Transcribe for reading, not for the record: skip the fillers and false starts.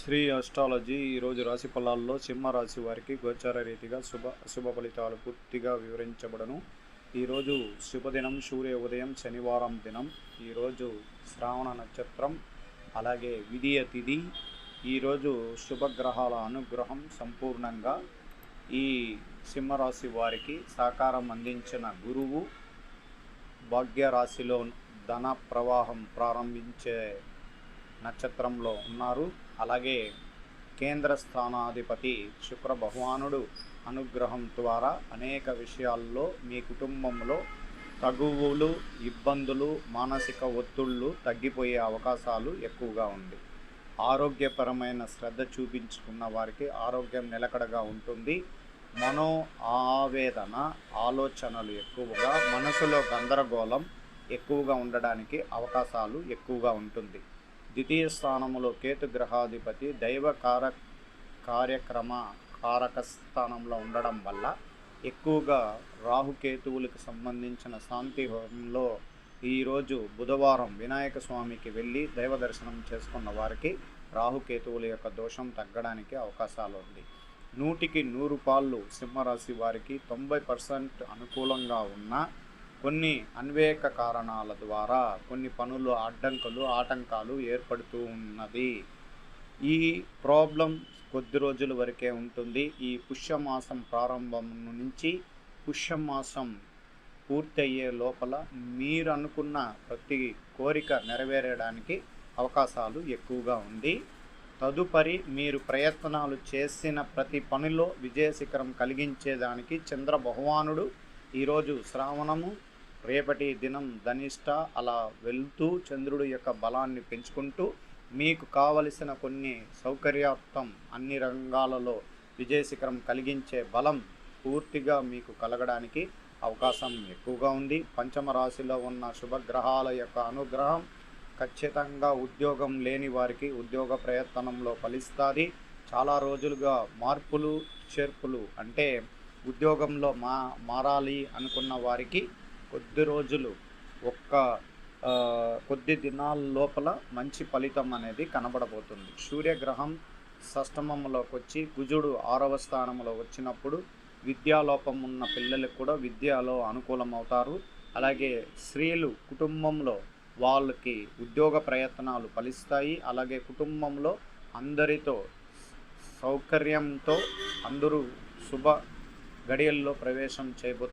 Shri astrology ఈరోజు రాశి ఫలాల్లో సింహరాశి వారికి గోచార రీతిగా అశుభ ఫలితాలు పూర్తిగా వివరించబడను. ఈరోజు శుభదినం, సూర్య ఉదయం, శనివారం దినం. ఈరోజు శ్రావణ నక్షత్రం, అలాగే విధియ తిథి. ఈరోజు శుభగ్రహాల అనుగ్రహం సంపూర్ణంగా ఈ సింహరాశి వారికి సహకారం అందించిన గురువు భాగ్యరాశిలో ధన ప్రవాహం ప్రారంభించే నక్షత్రంలో ఉన్నారు. అలాగే కేంద్ర స్థానాధిపతి శుక్ర భగవానుడు అనుగ్రహం ద్వారా అనేక విషయాల్లో మీ కుటుంబంలో తగువులు, ఇబ్బందులు, మానసిక ఒత్తిళ్ళు తగ్గిపోయే అవకాశాలు ఎక్కువగా ఉంది. ఆరోగ్యపరమైన శ్రద్ధ చూపించుకున్న వారికి ఆరోగ్యం నిలకడగా ఉంటుంది. మనో ఆవేదన, ఆలోచనలు ఎక్కువగా, మనసులో గందరగోళం ఎక్కువగా ఉండడానికి అవకాశాలు ఎక్కువగా ఉంటుంది. ద్వితీయ స్థానంలో కేతు గ్రహాధిపతి దైవ కారక స్థానంలో ఉండడం వల్ల ఎక్కువగా రాహుకేతువులకు సంబంధించిన శాంతి హోమంలో ఈరోజు బుధవారం వినాయక స్వామికి వెళ్ళి దైవ దర్శనం చేసుకున్న వారికి రాహుకేతువుల యొక్క దోషం తగ్గడానికి అవకాశాలు ఉంది. 100కి 100 పాళ్ళు సింహరాశి వారికి 90% అనుకూలంగా ఉన్న కొన్ని అన్వేక కారణాల ద్వారా కొన్ని పనులు అడ్డంకులు, ఆటంకాలు ఏర్పడుతూ ఉన్నది. ఈ ప్రాబ్లం కొద్ది రోజుల వరకే ఉంటుంది. ఈ పుష్యమాసం ప్రారంభం నుంచి పుష్యమాసం పూర్తయ్యే లోపల మీరు అనుకున్న ప్రతి కోరిక నెరవేరడానికి అవకాశాలు ఎక్కువగా ఉంది. తదుపరి మీరు ప్రయత్నాలు చేసిన ప్రతి పనిలో విజయశిఖరం కలిగించేదానికి చంద్ర భగవానుడు ఈరోజు శ్రావణము, రేపటి దినం ధనిష్ట అలా వెళ్తూ చంద్రుడు యొక్క బలాన్ని పెంచుకుంటూ మీకు కావలసిన కొన్ని సౌకర్యార్థం అన్ని రంగాలలో విజయశిఖరం కలిగించే బలం పూర్తిగా మీకు కలగడానికి అవకాశం ఎక్కువగా ఉంది. పంచమ రాశిలో ఉన్న శుభగ్రహాల యొక్క అనుగ్రహం ఖచ్చితంగా ఉద్యోగం లేని వారికి ఉద్యోగ ప్రయత్నంలో ఫలిస్తుంది. చాలా రోజులుగా మార్పులు చేర్పులు అంటే ఉద్యోగంలో మారాలి అనుకున్న వారికి కొద్ది రోజులు కొద్ది దినాల లోపల మంచి ఫలితం అనేది కనబడబోతుంది. సూర్యగ్రహం షష్టమంలోకి వచ్చి కుజుడు 6వ స్థానంలో వచ్చినప్పుడు విద్యాలోపం ఉన్న పిల్లలకు కూడా విద్యలో అనుకూలం అవుతారు. అలాగే స్త్రీలు కుటుంబంలో వాళ్ళకి ఉద్యోగ ప్రయత్నాలు ఫలిస్తాయి. అలాగే కుటుంబంలో అందరితో సౌకర్యంతో అందరూ శుభ గడియల్లో ప్రవేశం చేయబోతున్నారు.